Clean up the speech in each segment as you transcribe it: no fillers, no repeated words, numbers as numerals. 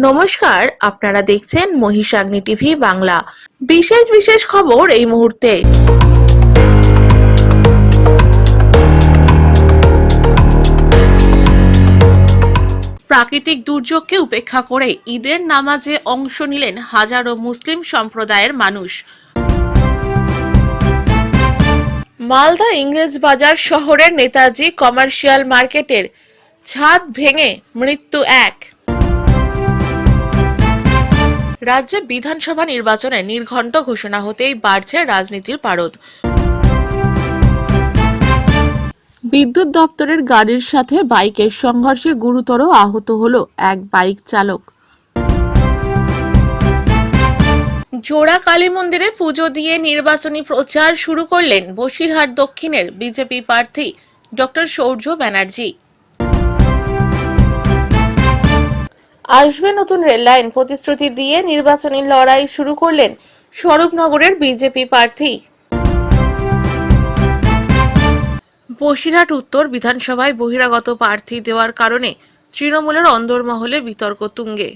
নমস্কার, আপনারা দেখছেন মহিষাগ্নি টিভি বাংলা। বিশেষ খবর এই মুহূর্তে। প্রাকৃতিক দুর্যোগকে উপেক্ষা করে ঈদের নামাজে অংশ নিলেন হাজারো মুসলিম সম্প্রদায়ের মানুষ। মালদা ইংরেজবাজার শহরের নেতাজি কমার্শিয়াল মার্কেটের ছাদ ভেঙে মৃত্যু এক। রাজ্যে বিধানসভা নির্বাচনে নির্ঘণ্ট ঘোষণা হতেই বাড়ছে রাজনীতির পারদ। বিদ্যুৎ দপ্তরের গাড়ির সাথে বাইকের সংঘর্ষে গুরুতর আহত হলো এক বাইক চালক। জোড়া কালী মন্দিরে পুজো দিয়ে নির্বাচনী প্রচার শুরু করলেন বসিরহাট দক্ষিণের বিজেপি প্রার্থী ডক্টর সৌর্য ব্যানার্জি। আসবে নতুন রেল লাইন প্রতিশ্রুতি দিয়ে নির্বাচনী লড়াই শুরু করলেন স্বরূপনগরের বিজেপি প্রার্থী। বসিরহাট উত্তর বিধানসভায় বহিরাগত প্রার্থী দেওয়ার কারণে তৃণমূলের অন্দরমহলে বিতর্ক তুঙ্গে।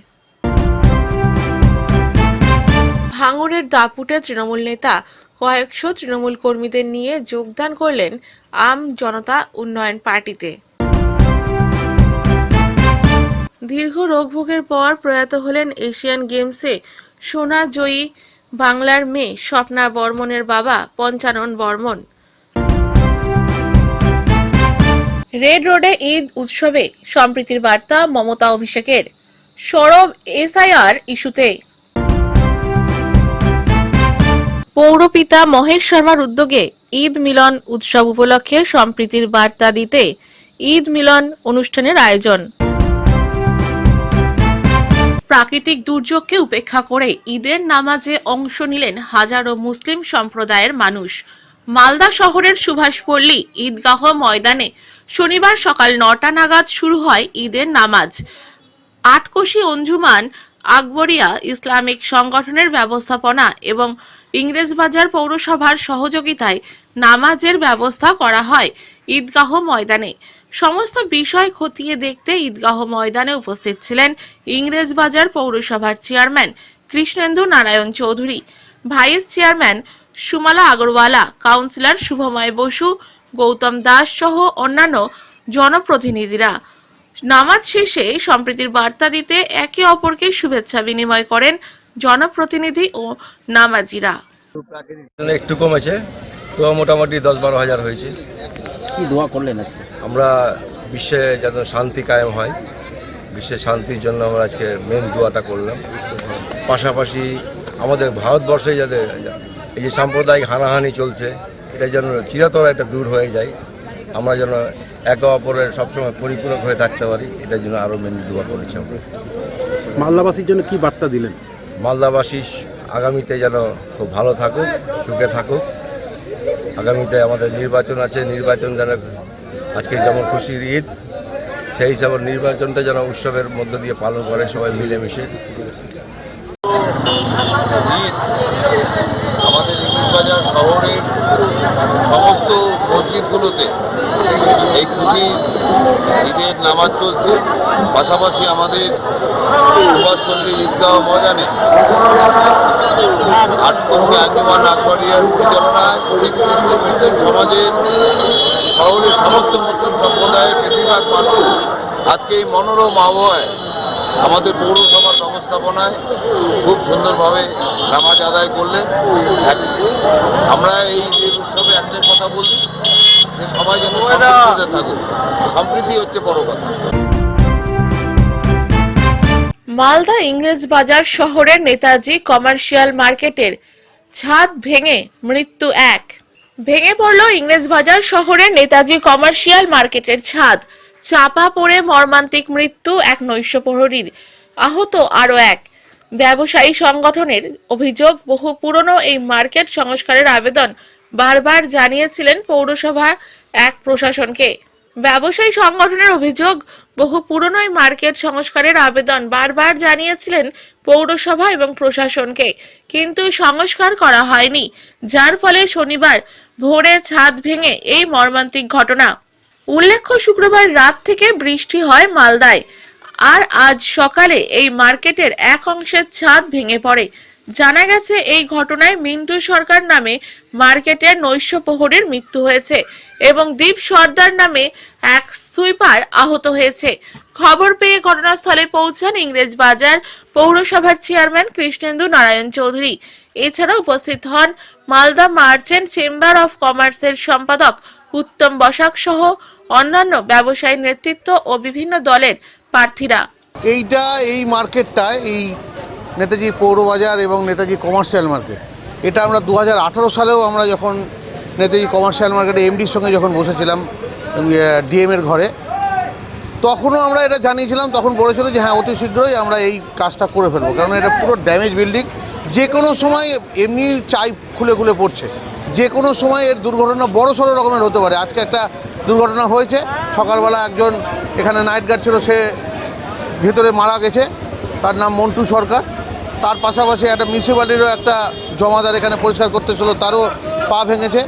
ভাঙড়ের দাপুটে তৃণমূল নেতা কয়েকশো তৃণমূল কর্মীদের নিয়ে যোগদান করলেন আম জনতা উন্নয়ন পার্টিতে। দীর্ঘ রোগভোগের পর প্রয়াত হলেন এশিয়ান গেমসে সোনা জয়ী বাংলার মেয়ে স্বপ্না বর্মনের বাবা পঞ্চানন বর্মন। রেড রোডে ঈদ উৎসবে সম্প্রীতির বার্তা মমতা অভিষেকের। সরব এসআইআর ইস্যুতে। পৌরপিতা মহেশ শর্মার উদ্যোগে ঈদ মিলন উৎসব উপলক্ষে সম্প্রীতির বার্তা দিতে ঈদ মিলন অনুষ্ঠানের আয়োজন। প্রাকৃতিক দুর্যোগকে উপেক্ষা করে ঈদের নামাজে অংশ নিলেন হাজারো মুসলিম সম্প্রদায়ের মানুষ। মালদা শহরের সুভাষপল্লী ঈদগাহ ময়দানে শনিবার সকাল ৯টা নাগাদ শুরু হয় ঈদের নামাজ। আটকোশি অঞ্জুমান আকবরিয়া ইসলামিক সংগঠনের ব্যবস্থাপনা এবং ইংরেজবাজার পৌরসভার সহযোগিতায় নামাজের ব্যবস্থা করা হয় ঈদগাহ ময়দানে। সমস্ত বিষয় খতিয়ে দেখতে ঈদগাহ ময়দানে উপস্থিত ছিলেন ইংরেজবাজার পৌরসভার chairman Krishnendu Narayan Chowdhury, vice chairman Sumala Agarwala, councillor Shubhamoy Basu, Gautam Das সহ অন্যান্য জনপ্রতিনিধিরা। নামাজ শেষে সম্প্রীতির বার্তা দিতে একে অপরকে শুভেচ্ছা বিনিময় করেন জনপ্রতিনিধি ও নামাজিরা। একটু কমেছে, তো মোটামুটি ১০-১২ হাজার হয়েছে। কি দোয়া করলেন আজকে? আমরা বিশ্বে যেন শান্তি কায়েম হয়, বিশ্বের শান্তির জন্য আমরা আজকে মেন দোয়াটা করলাম। পাশাপাশি আমাদের ভারতবর্ষে যাতে এই যে সাম্প্রদায়িক হানাহানি চলছে, এটা যেন চিরতরে এটা দূর হয়ে যায়, আমরা যেন একে অপরের সবসময় পরিপূরক হয়ে থাকতে পারি, এটার জন্য আরও মেন দোয়া করেছি আমরা। মালদাবাসীর জন্য কি বার্তা দিলেন? মালদাবাসী আগামীতে যেন খুব ভালো থাকুক, সুখে থাকুক। আগামীতে আমাদের নির্বাচন আছে, নির্বাচন যেন আজকে যেমন খুশির ঈদ, সেই হিসাবে নির্বাচনটা যেন উৎসবের মধ্য দিয়ে পালন করে সবাই মিলেমিশে। ঈদ আমাদের ইংরেজবাজার শহরের সমস্ত মসজিদগুলোতে এই খুশি ঈদের নামাজ চলছে। পাশাপাশি আমাদের সুভাষপল্লী ঈদগাহ ময়দানে আটকোশি আঞ্জুমান আকবরিয়ার পরিচালনায় ৩১টি মুসলিম সমাজের শহরের সমস্ত মুসলিম সম্প্রদায়ের বেশিরভাগ মানুষ আজকে এই মনোরম আবহাওয়ায় আমাদের পৌরসভার ব্যবস্থাপনায় খুব সুন্দরভাবে নামাজ আদায় করলেন। আমরা এই উৎসবে একটাই কথা বলি যে সবাই যেন সম্প্রীতিতে থাকুক, সম্প্রীতি হচ্ছে বড় কথা। মালদা ইংরেজবাজার শহরের নেতাজি কমার্শিয়াল মার্কেটের ছাদ ভেঙে মৃত্যু এক। ভেঙে পড়ল ইংরেজবাজার শহরের নেতাজি কমার্শিয়াল মার্কেটের ছাদ। চাপা পড়ে মর্মান্তিক মৃত্যু এক নৈশ প্রহরীর, আহত আরও এক। ব্যবসায়ী সংগঠনের অভিযোগ, বহু পুরনো এই মার্কেট সংস্কারের আবেদন বারবার জানিয়েছিলেন পৌরসভা এক প্রশাসনকে। ব্যবসায়ী সংগঠনের অভিযোগ, বহু পুরনো এই মার্কেট সংস্কারের আবেদন বারবার জানিয়েছিলেন পৌরসভা এবং প্রশাসনকে, কিন্তু সংস্কার করা হয়নি, যার ফলে শনিবার ভোরে ছাদ ভেঙে এই মর্মান্তিক ঘটনা। উল্লেখ্য, শুক্রবার রাত থেকে বৃষ্টি হয় মালদায়। আর আজ সকালে এই মার্কেটের এক অংশের ছাদ ভেঙে পড়ে। জানা গেছে এই ঘটনায় মিন্টু সরকার নামে মার্কেটের নৈশ প্রহরীর মৃত্যু হয়েছে এবং দীপ সর্দার নামে এক সুইপার আহত হয়েছে। খবর পেয়ে ঘটনাস্থলে পৌঁছান ইংরেজ বাজার পৌরসভার চেয়ারম্যান কৃষ্ণেন্দু নারায়ণ চৌধুরী। এছাড়া উপস্থিত হন মালদা মার্চেন্ট চেম্বার অফ কমার্সের সম্পাদক উত্তম বসাক সহ অন্যান্য ব্যবসায়ী নেতৃত্ব ও বিভিন্ন দলের প্রার্থীরা। এই মার্কেটটা এই নেতাজি পৌরবাজার এবং নেতাজি কমার্শিয়াল মার্কেট, এটা আমরা 2018 সালেও আমরা যখন নেতাজি কমার্শিয়াল মার্কেটে এমডির সঙ্গে যখন বসেছিলাম ডিএমের ঘরে, তখনও আমরা এটা জানিয়েছিলাম। তখন বলেছিল যে হ্যাঁ, অতি শীঘ্রই আমরা এই কাজটা করে ফেলবো, কারণ এটা পুরো ড্যামেজ বিল্ডিং। যে কোনো সময় এমনি চাই খুলে খুলে পড়ছে, যে কোনো সময় এর দুর্ঘটনা বড় সড়ো রকমের হতে পারে। আজকে একটা দুর্ঘটনা হয়েছে, সকালবেলা একজন এখানে নাইট গার্ড ছিল, সে ভিতরে মারা গেছে, তার নাম মন্টু সরকার। তার পাশাপাশি একটা মিউনিসিপ্যালিটিরও একটা জমাদার এখানে পরিষ্কার করতে ছিল, তারও পা ভেঙেছে।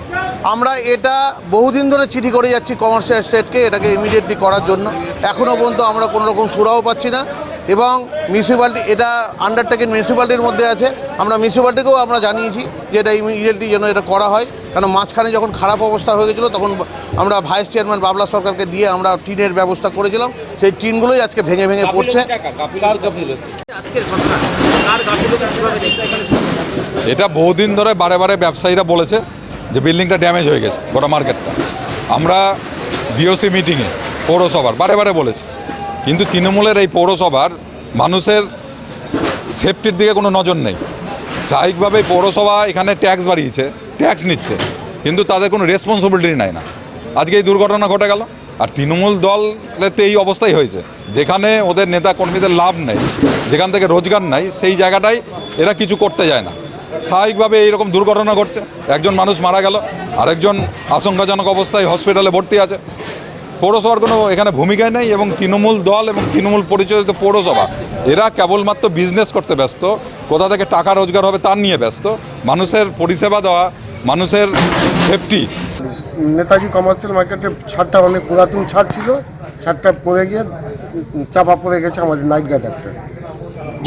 আমরা এটা বহুদিন ধরে চিঠি করে যাচ্ছি কমার্শিয়াল স্টেটকে এটাকে ইমিডিয়েটলি করার জন্য। এখনও পর্যন্ত আমরা কোনো রকম সুরাও পাচ্ছি না এবং মিউনিসিপ্যালিটি, এটা আন্ডারটেকিং মিউনিসিপ্যালিটির মধ্যে আছে। আমরা মিউনিসিপ্যালিটিকেও আমরা জানিয়েছি যে এটা ইমিডিয়েটলি যেন এটা করা হয়, কারণ মাঝখানে যখন খারাপ অবস্থা হয়ে গেছিলো তখন আমরা ভাইস চেয়ারম্যান বাবলা সরকারকে দিয়ে আমরা টিনের ব্যবস্থা করেছিলাম। সেই টিনগুলোই আজকে ভেঙে ভেঙে পড়ছে। এটা বহুদিন ধরে বারে বারে ব্যবসায়ীরা বলেছে যে বিল্ডিংটা ড্যামেজ হয়ে গেছে, গোটা মার্কেটটা। আমরা বিওসি মিটিংয়ে পৌরসভার বারে বারে বলেছি, কিন্তু তৃণমূলের এই পৌরসভার মানুষের সেফটির দিকে কোনো নজর নেই। স্বাভাবিকভাবে পৌরসভা এখানে ট্যাক্স বাড়িয়েছে, ট্যাক্স নিচ্ছে, কিন্তু তাদের কোনো রেসপন্সিবিলিটি নেয় না। আজকে এই দুর্ঘটনা ঘটে গেল, আর তৃণমূল দলেতে এই অবস্থাই হয়েছে, যেখানে ওদের নেতা কর্মীদের লাভ নেই, যেখান থেকে রোজগার নাই, সেই জায়গাটায় এরা কিছু করতে যায় না। স্বাভাবিকভাবে এইরকম দুর্ঘটনা ঘটছে, একজন মানুষ মারা গেল, আরেকজন আশঙ্কাজনক অবস্থায় হসপিটালে ভর্তি আছে। পৌরসভার কোনো এখানে ভূমিকাই নেই এবং তৃণমূল দল এবং তৃণমূল পরিচালিত পৌরসভা এরা কেবলমাত্র বিজনেস করতে ব্যস্ত, কোথা থেকে টাকা রোজগার হবে তার নিয়ে ব্যস্ত। মানুষের পরিষেবা দেওয়া, মানুষের সেফটি। নেতাজি কমার্শিয়াল মার্কেটের ছাদটা অনেক পুরাতন ছাদ ছিল, ছাদটা পড়ে গিয়ে চাপা পড়ে গেছে আমাদের নাইট গার্ড একটা।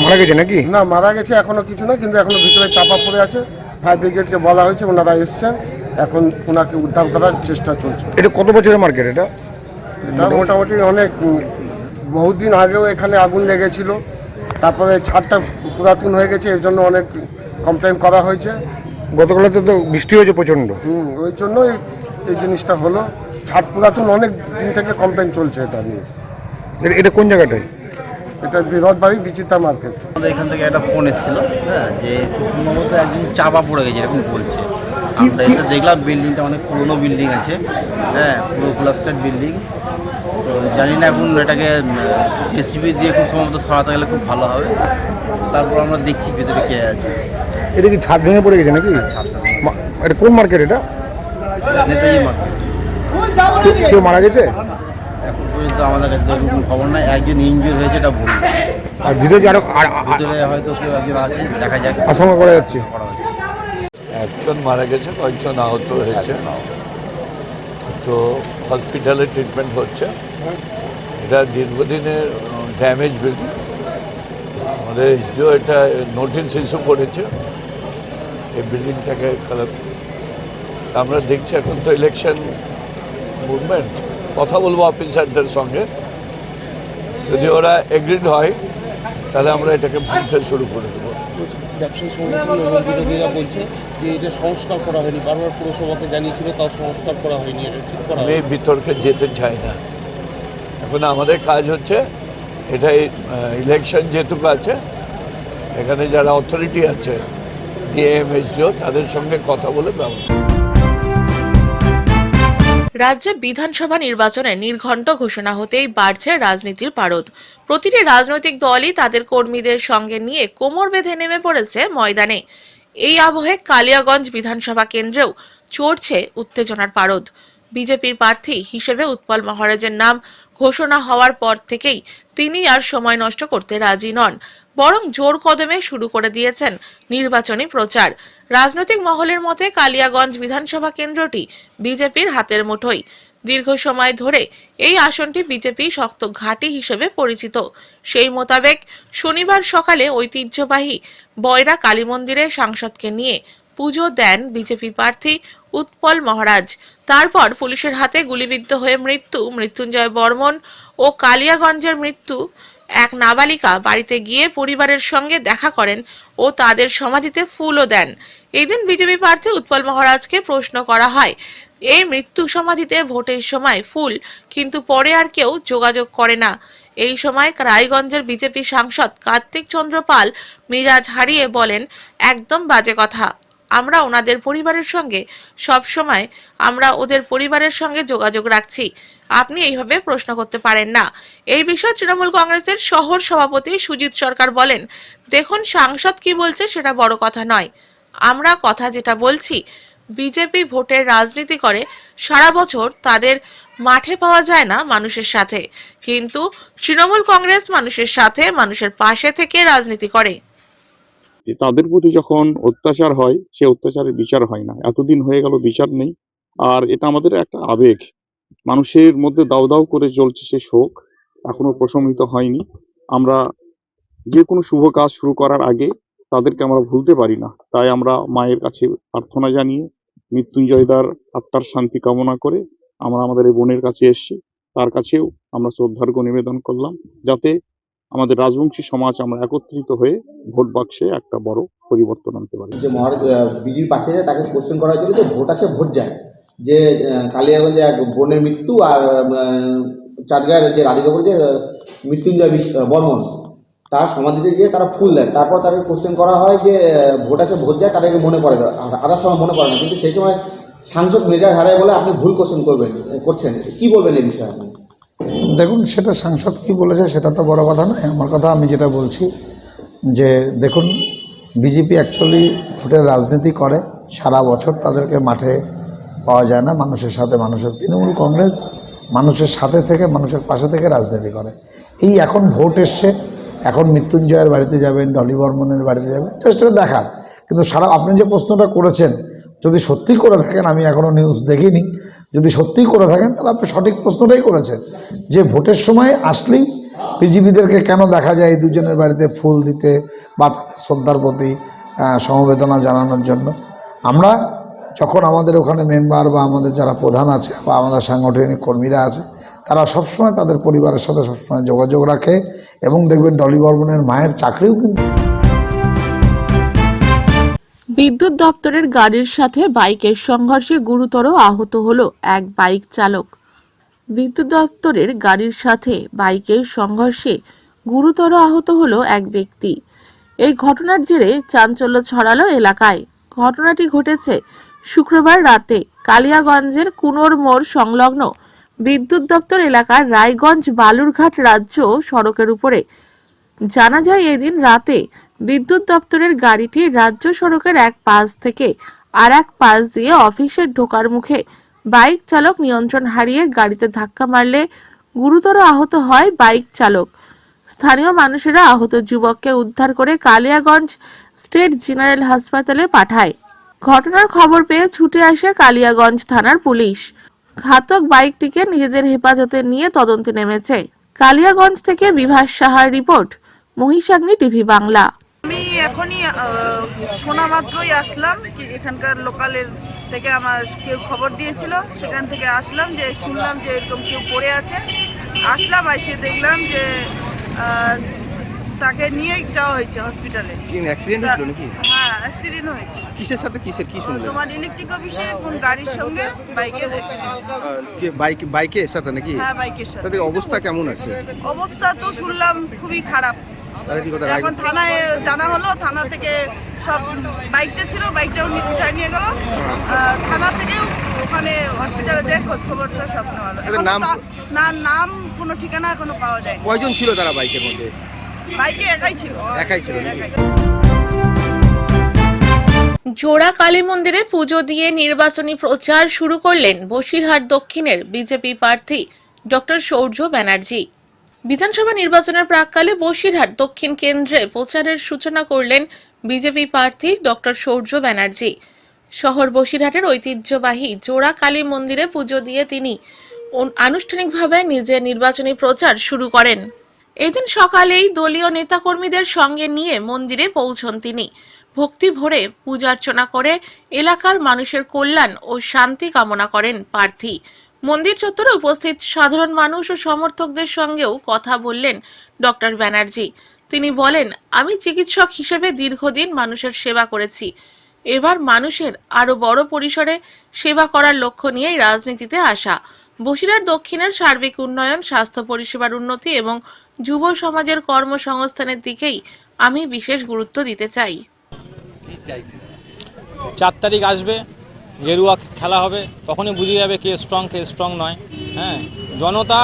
মারা গেছে নাকি? না, মারা গেছে এখনো কিছু না, কিন্তু এখনো ভিতরে চাপা পড়ে আছে। ফায়ার ব্রিগেডকে বলা হয়েছে, ওনারা এসছেন, এখন ওনাকে উদ্ধার করার চেষ্টা চলছে। এটা কত বছরের মার্কেট এটা? এটা মোটামুটি অনেক বহুদিন আগেও এখানে আগুন লেগেছিল, তারপরে ছাদটা পুরাতন হয়ে গেছে, এর জন্য অনেক কমপ্লেন করা হয়েছে। গতকালতে তো বৃষ্টি হয়েছে প্রচণ্ড, ওই জন্য এই জিনিসটা হলো। ছাদ পুরাতন, অনেক দিন থেকে কমপ্লেন চলছে এটা নিয়ে। এটা কোন জায়গাটায়? এটা বিরোধবাড়ি বিচিত্রা মার্কেট। আমাদের এখান থেকে একটা ফোন এসেছিল, হ্যাঁ, যে সম্ভবত একদিন চাপা পড়ে গেছে এরকম বলছে। আমরা এসে দেখলাম বিল্ডিংটা অনেক পুরোনো বিল্ডিং আছে, হ্যাঁ, পুরো কোলাপসেড বিল্ডিং। তো জানি না এখন এটাকে জেসিবি দিয়ে খুব সম্ভবত সরাতে গেলে খুব ভালো হবে। তারপর আমরা দেখছি ভেতরে কে আছে। এটা কি ছাদ ভেঙে পড়ে গেছে নাকি? এটা কোন মার্কেট এটা? নেতাজি মার্কেট। কেউ মারা গেছে? এখন পর্যন্ত আমাদের কাছে এরকম খবর নাই। একজন ইনজুর হয়েছে এটা বলুন, আর ভিতরে আরো ভিতরে হয়তো কেউ একজন আছে, দেখা যাক। আশঙ্কা করা যাচ্ছে। একজন মারা গেছে, কয়েকজন আহত হয়েছে, তো হসপিটালে ট্রিটমেন্ট হচ্ছে। এটা দীর্ঘদিনের ড্যামেজ বিল্ডিং। আমাদের এসডিও এটা নোটিশ ইস্যু করেছে এই বিল্ডিংটাকে খারাপ। আমরা দেখছি এখন তো ইলেকশন মুভমেন্ট, কথা বলবো অফিসারদের সঙ্গে, যদি ওরা এগ্রিড হয় তাহলে আমরা এটাকে ভাঙতে শুরু করে দেবো। ব্যবসায়ী সংগঠন এবং বিরোধীরা বলছে যে এটা সংস্কার করা হয়নি, বারবার পুরসভাকে জানিয়েছিল, তাও সংস্কার করা হয়নি, এটা ঠিক করা আমি বিতর্কে যেতে চাই না। এখন আমাদের কাজ হচ্ছে এটা ইলেকশন যেটুকু আছে, এখানে যারা অথরিটি আছে ডিএম এসডিও তাদের সঙ্গে কথা বলে ব্যবস্থা। রাজ্যে বিধানসভা নির্বাচনে নির্ঘণ্ট ঘোষণা হতেই বাড়ছে রাজনীতির পারদ। প্রতিটি রাজনৈতিক দলই তাদের কর্মীদের সঙ্গে নিয়ে কোমর বেঁধে নেমে পড়েছে ময়দানে। এই আবহে কালিয়াগঞ্জ বিধানসভা কেন্দ্রেও চড়ছে উত্তেজনার পারদ। বিজেপির প্রার্থী হিসেবে উৎপল মহারাজের নাম ঘোষণা হওয়ার পর থেকেই তিনি আর সময় নষ্ট করতে রাজি নন, বরং জোর কদমে শুরু করে দিয়েছেন নির্বাচনী প্রচার। রাজনৈতিক মহলের মতে কালিয়াগঞ্জ বিধানসভা কেন্দ্রটি বিজেপির হাতের মুঠোয়। দীর্ঘ সময় ধরে এই আসনটি বিজেপি শক্ত ঘাঁটি হিসেবে পরিচিত। সেই মোতাবেক শনিবার সকালে ঐতিহ্যবাহী বয়রা কালী মন্দিরে সাংসদকে নিয়ে পুজো দেন বিজেপি প্রার্থী উৎপল মহারাজ। তারপর পুলিশের হাতে গুলিবিদ্ধ হয়ে মৃত্যুঞ্জয় বর্মন ও কালিয়াগঞ্জের মৃত্যু এক নাবালিকা বাড়িতে গিয়ে পরিবারের সঙ্গে দেখা করেন ও তাদের সমাধিতে ফুলও দেন। এই দিন বিজেপি প্রার্থী উৎপল মহারাজকে প্রশ্ন করা হয়, এই মৃত্যু সমাধিতে ভোটের সময় ফুল, কিন্তু পরে আর কেউ যোগাযোগ করে না। এই সময় রায়গঞ্জের বিজেপি সাংসদ কার্তিক চন্দ্র পাল মিজাজ হারিয়ে বলেন, একদম বাজে কথা। আমরা ওনাদের পরিবারের সঙ্গে সব সময় ওদের পরিবারের সঙ্গে যোগাযোগ রাখছি, আপনি এইভাবে প্রশ্ন করতে পারেন না। এই বিষয়ে তৃণমূল কংগ্রেসের শহর সভাপতি সুজিত সরকার বলেন, দেখুন সাংসদ কি বলছে সেটা বড় কথা নয়, আমরা কথা যেটা বলছি, বিজেপি ভোটের রাজনীতি করে সারা বছর, তাদের মাঠে পাওয়া যায় না মানুষের সাথে, কিন্তু তৃণমূল কংগ্রেস মানুষের সাথে, মানুষের পাশে থেকে রাজনীতি করে। যে তাদের প্রতি যখন অত্যাচার হয় সে অত্যাচারের বিচার হয় না, এতদিন হয়ে গেল বিচার নেই। আর এটা আমাদের একটা আবেগ, মানুষের মধ্যে দাউ দাউ করে চলছে সে শোক, এখনো প্রশমিত হয়নি। আমরা যে কোনো শুভ কাজ শুরু করার আগে তাদেরকে আমরা ভুলতে পারি না, তাই আমরা মায়ের কাছে প্রার্থনা জানিয়ে মৃত্যুঞ্জয়দার আত্মার শান্তি কামনা করে আমরা আমাদের এই বোনের কাছে এসেছি, তার কাছেও আমরা শ্রদ্ধার্ঘ্য নিবেদন করলাম, যাতে আমাদের রাজবংশী সমাজ আমরা একত্রিত হয়ে ভোট বাক্সে একটা বড় পরিবর্তন আনতে পারি। যে বিজেপি প্রার্থীরা তাকে কোশ্চেন করা হয়েছিল যে ভোট আসে ভোট যায়, যে কালিয়াগঞ্জে এক বোনের মৃত্যু আর চাঁদগাঁয়ের যে রাধিকাপুর যে মৃত্যুঞ্জয় বর্মন তার সমাধিতে গিয়ে তারা ফুল দেয়, তারপর তাকে কোশ্চেন করা হয় যে ভোট আসে ভোট যায়, তাদেরকে মনে পড়ে না, আদার সময় মনে পড়ে না, কিন্তু সেই সময় সাংসদ মেজাজ হারায় বলে আপনি ভুল কোশ্চেন করছেন, কি বলবেন এই বিষয়ে আপনি? দেখুন, সেটা সাংসদ কি বলেছে সেটা তো বড় কথা নয়। আমার কথা আমি যেটা বলছি যে দেখুন, বিজেপি অ্যাকচুয়ালি ভোটের রাজনীতি করে সারা বছর, তাদেরকে মাঠে পাওয়া যায় না মানুষের সাথে। তৃণমূল কংগ্রেস মানুষের সাথে থেকে, মানুষের পাশে থেকে রাজনীতি করে। এই এখন ভোট এসছে, এখন মৃত্যুঞ্জয়ের বাড়িতে যাবেন, ডলি বর্মনের বাড়িতে যাবেন, জাস্ট এটা দেখার। কিন্তু আপনি যে প্রশ্নটা করেছেন, যদি সত্যি করে থাকেন, আমি এখনও নিউজ দেখিনি, যদি সত্যিই করে থাকেন তাহলে আপনি সঠিক প্রশ্নটাই করেছেন, যে ভোটের সময় আসলেই বিজেপিদেরকে কেন দেখা যায় এই দুজনের বাড়িতে ফুল দিতে বা তাদের শ্রদ্ধার প্রতি সমবেদনা জানানোর জন্য। আমরা যখন আমাদের ওখানে মেম্বার বা আমাদের যারা প্রধান আছে বা আমাদের সাংগঠনিক কর্মীরা আছে, তারা সবসময় তাদের পরিবারের সাথে সবসময় যোগাযোগ রাখে, এবং দেখবেন ডলি বর্মনের মায়ের চাকরিও কিন্তু। বিদ্যুৎ দপ্তরের গাড়ির সাথে বাইকের সংঘর্ষে গুরুতর আহত হলো এক বাইক চালক। বিদ্যুৎ দপ্তরের গাড়ির সাথে বাইকের সংঘর্ষে গুরুতর আহত হলো এক ব্যক্তি। এই ঘটনার জেরে চাঞ্চল্য ছড়ালো এলাকায়। ঘটনাটি ঘটেছে শুক্রবার রাতে কালিয়াগঞ্জের কুনোর মোড় সংলগ্ন বিদ্যুৎ দপ্তর এলাকার রায়গঞ্জ বালুরঘাট রাজ্য সড়কের উপরে। জানা যায়, এদিন রাতে বিদ্যুৎ দপ্তরের গাড়িটি রাজ্য সড়কের এক পাশ থেকে আর এক পাশ দিয়ে অফিসে ঢোকার মুখে বাইক চালক নিয়ন্ত্রণ হারিয়ে গাড়িতে ধাক্কা মারলে গুরুতর আহত হয় বাইক চালক। স্থানীয় মানুষেরা আহত যুবককে উদ্ধার করে কালিয়াগঞ্জ স্টেট জেনারেল হাসপাতালে পাঠায়। ঘটনার খবর পেয়ে ছুটে আসে কালিয়াগঞ্জ থানার পুলিশ। ঘাতক বাইকটিকে নিজেদের হেফাজতে নিয়ে তদন্তে নেমেছে। কালিয়াগঞ্জ থেকে বিভাস সাহার রিপোর্ট, মহিষাগ্নি টিভি বাংলা। আমি এখনই শোনা মাত্রই আসলাম, এখানকার লোকালের থেকে আমার কেউ খবর দিয়েছিল, সেখান থেকে আসলাম, যে শুনলাম যে এরকম কেউ পড়ে আছে। আসলাম, এসে দেখলাম যে তাকে নিয়ে যাওয়া হয়েছে হসপিটালে। অ্যাক্সিডেন্ট হয়েছিল নাকি? হ্যাঁ, অ্যাক্সিডেন্ট হয়েছে। কিসের সাথে কিসের কি শুনলেন? তোমার ইলেকট্রিক অফিসের কোন গাড়ির সঙ্গে বাইকের অ্যাক্সিডেন্ট। বাইকের সাথে নাকি? হ্যাঁ, বাইকের সাথে। তাদের অবস্থা কেমন আছে? অবস্থা তো শুনলাম খুবই খারাপ। এখন থানায় জানা হলো, থানা থেকে সব বাইকটা ছিল, বাইকটাও উঠায় নিয়ে গেল, থানা থেকেও ওখানে হসপিটালে খোঁজ খবরটা সব নেওয়া হলো। না, নাম কোনো ঠিকানা এখনো পাওয়া যায়। কয়জন ছিল তারা বাইকের মধ্যে? বাইকে একাই ছিল। জোড়া কালী মন্দিরে পুজো দিয়ে নির্বাচনী প্রচার শুরু করলেন বসিরহাট দক্ষিণের বিজেপি প্রার্থী ডক্টর সৌর্য ব্যানার্জি। বিধানসভা নির্বাচনের প্রাক্কালে বসিরহাট দক্ষিণ কেন্দ্রে প্রচারের সূচনা করলেন বিজেপি প্রার্থী ডক্টর সৌর্য ব্যানার্জি। শহর বসিরহাটের ঐতিহ্যবাহী জোড়া কালী মন্দিরে পুজো দিয়ে তিনি আনুষ্ঠানিকভাবে নিজের নির্বাচনী প্রচার শুরু করেন। এদিন সকালেই দলীয় নেতাকর্মীদের সঙ্গে নিয়ে মন্দিরে পৌঁছন তিনি। ভক্তি ভরে পূজার্চনা করে এলাকার মানুষের কল্যাণ ও শান্তি কামনা করেন প্রার্থী। মন্দির চত্বরে উপস্থিত সাধারণ মানুষ ও সমর্থকদের সঙ্গেও কথা বললেন ডক্টর ব্যানার্জি। তিনি বলেন, আমি চিকিৎসক হিসেবে দীর্ঘদিন মানুষের সেবা করেছি। এবার মানুষের আরো বড় পরিসরে সেবা করার লক্ষ্য নিয়েই রাজনীতিতে আসা। বসিরহাট দক্ষিণের সার্বিক উন্নয়ন, স্বাস্থ্য পরিষেবার উন্নতি এবং যুব সমাজের কর্মসংস্থানের দিকেই আমি বিশেষ গুরুত্ব দিতে চাই। 4 তারিখ আসবে, গেরুয়া খেলা হবে, তখনই বুঝে যাবে কে স্ট্রং নয়। হ্যাঁ, জনতা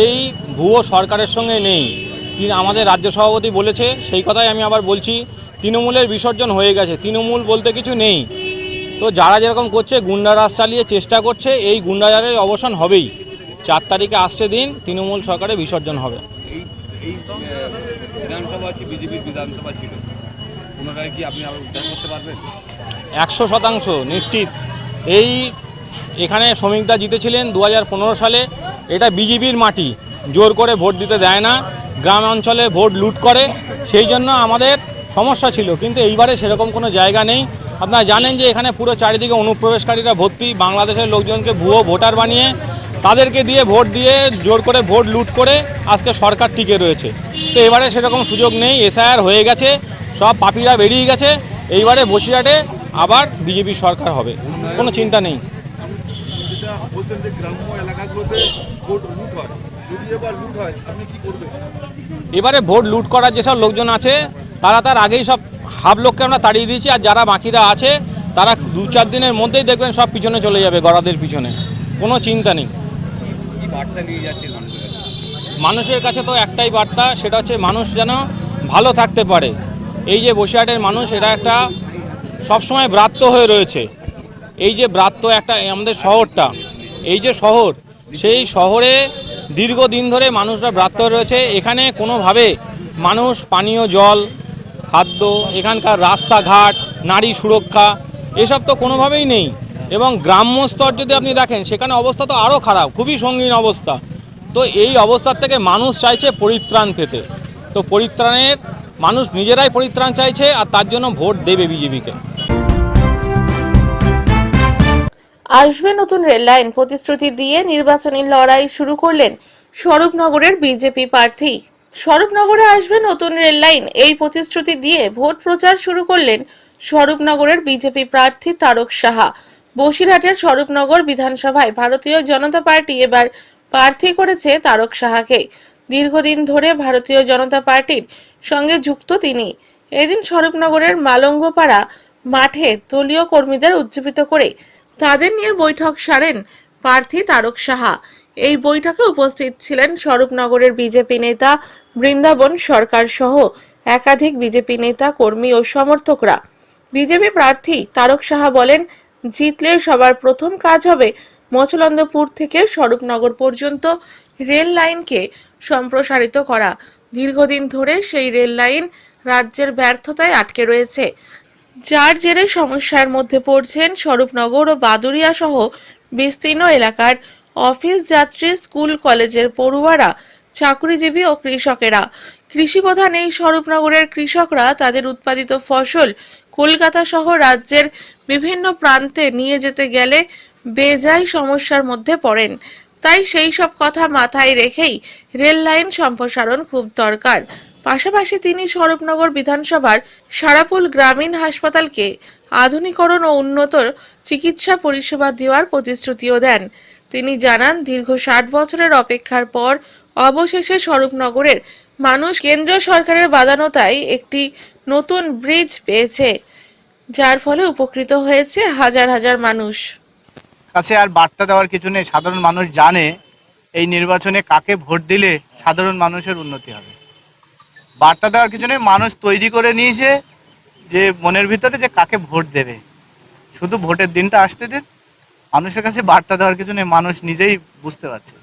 এই ভুয়ো সরকারের সঙ্গে নেই। আমাদের রাজ্য সভাপতি বলেছে, সেই কথাই আমি আবার বলছি, তৃণমূলের বিসর্জন হয়ে গেছে। তৃণমূল বলতে কিছু নেই। তো যারা যেরকম করছে, গুন্ডারাজ চালিয়ে চেষ্টা করছে, এই গুন্ডারাজের অবসান হবেই। 4 তারিখে আসছে দিন, তৃণমূল সরকারের বিসর্জন হবে। এই বিধানসভা আছে, বিজেপির বিধানসভা ছিল, পুনরায় কি আপনি আবার উদ্ধার করতে পারবেন? 100% নিশ্চিত। এখানে শ্রমিকদা জিতেছিলেন 2015 সালে। এটা বিজেপির মাটি, জোর করে ভোট দিতে দেয় না, গ্রাম অঞ্চলে ভোট লুট করে, সেই জন্য আমাদের সমস্যা ছিল। কিন্তু এইবারে সেরকম কোনো জায়গা নেই। আপনারা জানেন যে এখানে পুরো চারিদিকে অনুপ্রবেশকারীরা ভর্তি, বাংলাদেশের লোকজনকে ভুয়ো ভোটার বানিয়ে তাদেরকে দিয়ে ভোট দিয়ে জোর করে ভোট লুট করে আজকে সরকার টিকে রয়েছে। তো এবারে সেরকম সুযোগ নেই, এসআইআর হয়ে গেছে, সব পাপীরা বেরিয়ে গেছে। এইবারে বসিরহাটে আবার বিজেপি সরকার হবে, কোনো চিন্তা নেই। এবারে ভোট লুট করার যেসব লোকজন আছে তারা তার আগেই সব হাফ লোককে আমরা তাড়িয়ে দিয়েছি, আর যারা বাকিরা আছে তারা 2-4 দিনের মধ্যেই দেখবেন সব পিছনে চলে যাবে, গড়াদের পিছনে, কোনো চিন্তা নেই। মানুষের কাছে তো একটাই বার্তা, সেটা হচ্ছে মানুষ যেন ভালো থাকতে পারে। এই যে বসিরহাটের মানুষ, এটা একটা সবসময় ব্রাত্য হয়ে রয়েছে। এই যে ব্রাত্য একটা আমাদের শহরটা, এই যে শহর, সেই শহরে দীর্ঘদিন ধরে মানুষরা ব্রাত্য হয়ে রয়েছে। এখানে কোনোভাবে মানুষ পানীয় জল, খাদ্য, এখানকার রাস্তাঘাট, নারী সুরক্ষা, এসব তো কোনোভাবেই নেই। এবং গ্রাম্য স্তর যদি আপনি দেখেন, সেখানে অবস্থা তো আরও খারাপ, খুবই সঙ্গীন অবস্থা। তো এই অবস্থার থেকে মানুষ চাইছে পরিত্রাণ পেতে। তো পরিত্রাণের মানুষ নিজেরাই পরিত্রাণ চাইছে, আর তার জন্য ভোট দেবে বিজেপিকে। আসবে নতুন রেল লাইন প্রতিশ্রুতি দিয়ে নির্বাচনী লড়াই শুরু করলেন স্বরূপনগরের বিজেপি প্রার্থী। স্বরূপনগরে আসবে নতুন রেল লাইন, এই প্রতিশ্রুতি দিয়ে ভোট প্রচার শুরু করলেন স্বরূপনগরের বিজেপি প্রার্থী তারক সাহা। বসিরহাটের স্বরূপনগর বিধানসভায় ভারতীয় জনতা পার্টি এবার প্রার্থী করেছে তারক সাহাকে। দীর্ঘদিন ধরে ভারতীয় জনতা পার্টির সঙ্গে যুক্ত তিনি। এদিন স্বরূপনগরের মালঙ্গপাড়া মাঠে দলীয় কর্মীদের উজ্জীবিত করে তাদের নিয়ে বৈঠক সারেন প্রার্থী তারক সাহা। এই বৈঠকে উপস্থিত ছিলেন স্বরূপনগরের বিজেপি নেতা বৃন্দাবন সরকার সহ একাধিক বিজেপি নেতা, কর্মী ও সমর্থকরা। বিজেপি প্রার্থী তারক সাহা বলেন, জিতলে সবার প্রথম কাজ হবে মচলন্দপুর থেকে স্বরূপনগর পর্যন্ত রেল লাইনকে সম্প্রসারিত করা। দীর্ঘদিন ধরে সেই রেল লাইন রাজ্যের ব্যর্থতায় আটকে রয়েছে, যার জেরে সমস্যার মধ্যে পড়ছেন স্বরূপনগর ও বাদুরিয়া সহ বিস্তীর্ণ এলাকার অফিস যাত্রী, স্কুল কলেজের পড়ুয়ারা, চাকরিজীবী ও কৃষকেরা। কৃষি প্রধান এই স্বরূপনগরের কৃষকরা তাদের উৎপাদিত ফসল কলকাতা সহ রাজ্যের বিভিন্ন প্রান্তে নিয়ে যেতে গেলে বেজায় সমস্যার মধ্যে পড়েন। তাই সেই সব কথা মাথায় রেখেই রেল লাইন সম্প্রসারণ খুব দরকার। পাশাপাশি তিনি স্বরূপনগর বিধানসভার সারাপুল গ্রামীণ হাসপাতালকে আধুনিকরণ ও উন্নত চিকিৎসা পরিষেবা দেওয়ার প্রতিশ্রুতিও দেন। তিনি জানান, দীর্ঘ 60 বছরের অপেক্ষার পর অবশেষে স্বরূপনগরের মানুষ কেন্দ্রীয় সরকারের বাদানতায় একটি নতুন ব্রিজ পেয়েছে, যার ফলে উপকৃত হয়েছে হাজার হাজার মানুষ। কাছে আর বার্তা দেওয়ার কিছু নেই। সাধারণ মানুষ জানে এই নির্বাচনে কাকে ভোট দিলে সাধারণ মানুষের উন্নতি হবে। বার্তা দেওয়ার কিছু নেই, মানুষ তৈরি করে নিয়েছে যে মনের ভিতরে যে কাকে ভোট দেবে। শুধু ভোটের দিনটা আসতে দিন, মানুষের কাছে বার্তা দেওয়ার কিছু নেই, মানুষ নিজেই বুঝতে পারছে।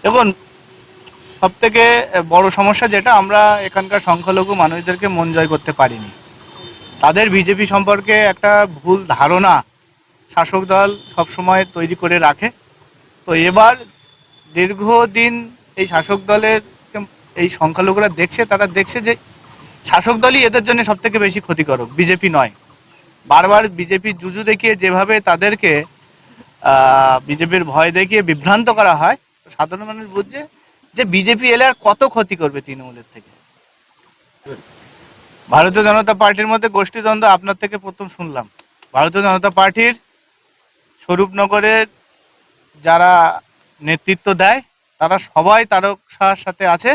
দেখুন, সব থেকে বড় সমস্যা যেটা, আমরা এখানকার সংখ্যালঘু মানুষদেরকে মন জয় করতে পারিনি। তাদের বিজেপি সম্পর্কে একটা ভুল ধারণা শাসক দল সবসময় তৈরি করে রাখে। তো এবার দীর্ঘদিন এই শাসক দলের এই সংখ্যালঘুরা দেখছে, তারা দেখছে যে শাসক দলই এদের জন্য সব থেকে বেশি ক্ষতিকারক, বিজেপি নয়। বারবার বিজেপি জুজু দেখিয়ে যেভাবে তাদেরকে বিজেপির ভয় দেখিয়ে বিভ্রান্ত করা হয়, তো সাধারণ মানুষ বুঝছে যে বিজেপি এলে আর কত ক্ষতি করবে তৃণমূলের থেকে। ভারতীয় জনতা পার্টির মধ্যে গোষ্ঠীদ্বন্দ্ব আপনার থেকে প্রথম শুনলাম। ভারতীয় জনতা পার্টির স্বরূপনগরের যারা নেতৃত্ব দেয় তারা সবাই তারক শাহর সাথে আছে,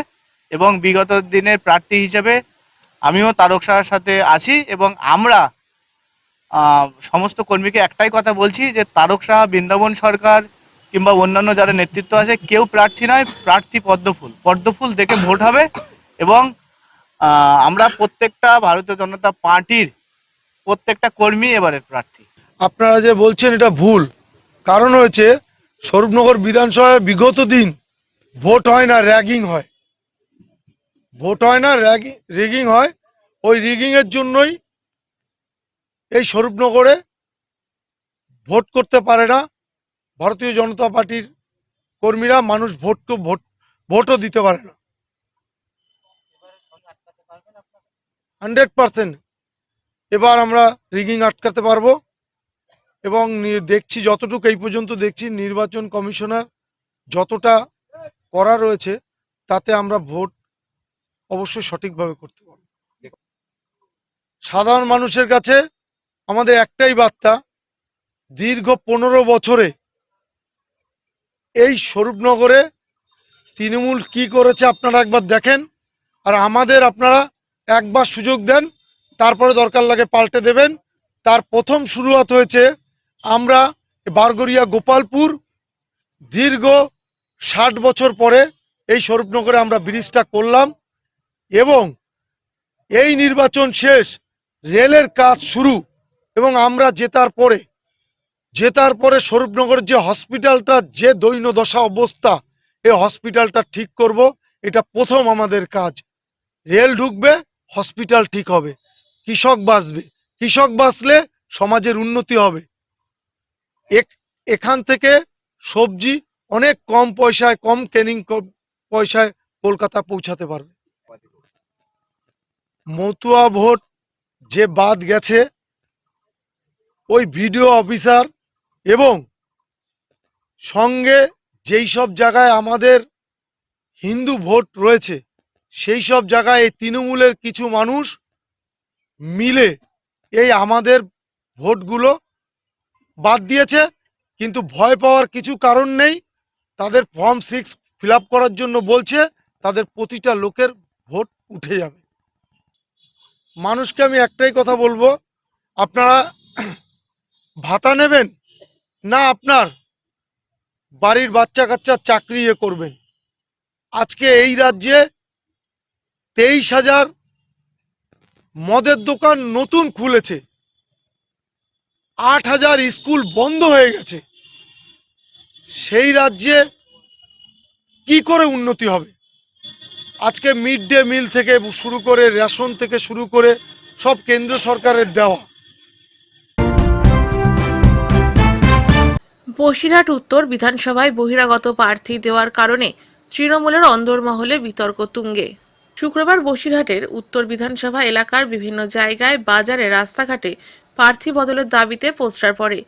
এবং বিগত দিনের প্রার্থী হিসেবে আমিও তারক শাহর সাথে আছি। এবং আমরা সমস্ত কর্মীকে একটাই কথা বলছি যে তারক শাহ, বৃন্দাবন সরকার কিংবা অন্যান্য যারা নেতৃত্ব আছে, কেউ প্রার্থী নয়, প্রার্থী পদ্মফুল। পদ্মফুল দেখে ভোট হবে, এবং আমরা প্রত্যেকটা ভারতীয় জনতা পার্টির প্রত্যেকটা কর্মী এবারের প্রার্থী। আপনারা যে বলছেন এটা ভুল, কারণ হয়েছে স্বরূপনগর বিধানসভায় বিগত দিন ভোট হয় না, র্যাগিং হয়। ভোট হয় না, র্যাগিং হয়। ওই র্যাগিংয়ের জন্যই এই স্বরূপনগরে ভোট করতে পারে না ভারতীয় জনতা পার্টির কর্মীরা, মানুষ ভোটও দিতে পারে না। 100% এবার আমরা রিগিং আটকাতে পারবো, এবং দেখছি যতটুকু এই পর্যন্ত দেখছি নির্বাচন কমিশনার যতটা করা রয়েছে তাতে আমরা ভোট অবশ্যই সঠিকভাবে করতে পারবো। সাধারণ মানুষের কাছে আমাদের একটাই বার্তা, দীর্ঘ 15 বছরে এই স্বরূপনগরে তৃণমূল কি করেছে আপনারা একবার দেখেন, আর আমাদের আপনারা একবার সুযোগ দেন, তারপরে দরকার লাগে পাল্টে দেবেন। তার প্রথম শুরুয়াত হয়েছে আমরা বারগড়িয়া গোপালপুর, দীর্ঘ 60 বছর পরে এই স্বরূপনগরে আমরা ব্রিজটা করলাম, এবং এই নির্বাচন শেষ, রেলের কাজ শুরু, এবং আমরা জেতার পরে স্বরূপনগরের যে হসপিটালটা যে দৈন্য দশা অবস্থা, এই হসপিটালটা ঠিক করব। এটা প্রথম আমাদের কাজ। রেল ঢুকবে, হসপিটাল ঠিক হবে, কৃষক বাঁচবে, কৃষক বাঁচলে সমাজের উন্নতি হবে। এখান থেকে সবজি অনেক কম পয়সায়, কম কেনিং পয়সায় কলকাতা পৌঁছাতে পারবে। মতুয়া ভোট যে বাদ গেছে, ওই ভিডিও অফিসার এবং সঙ্গে যেই সব জায়গায় আমাদের হিন্দু ভোট রয়েছে, সেই সব জায়গায় এই তৃণমূলের কিছু মানুষ মিলে এই আমাদের ভোটগুলো বাদ দিয়েছে। কিন্তু ভয় পাওয়ার কিছু কারণ নেই, তাদের ফর্ম 6 ফিল আপ করার জন্য বলছে, তাদের প্রতিটা লোকের ভোট উঠে যাবে। মানুষকে আমি একটাই কথা বলবো, আপনারা ভাতা নেবেন না আপনার বাড়ির বাচ্চা কাচ্চা চাকরি করবেন। আজকে এই রাজ্যে 23,000 মদের দোকান নতুন খুলেছে, 8,000 স্কুল বন্ধ হয়ে গেছে। সেই রাজ্যে কি করে উন্নতি হবে? আজকে মিড ডে মিল থেকে শুরু করে, রেশন থেকে শুরু করে সব কেন্দ্র সরকারের দেওয়া। বসিরহাট উত্তর বিধানসভায় বহিরাগত প্রার্থী দেওয়ার কারণে তৃণমূলের অন্দরমহলে বিতর্ক তুঙ্গে। শুক্রবার বসিরহাটের উত্তর বিধানসভা এলাকার বিভিন্ন জায়গায়, বাজারে, রাস্তাঘাটে প্রার্থী বদলের দাবিতে পোস্টার পড়ে।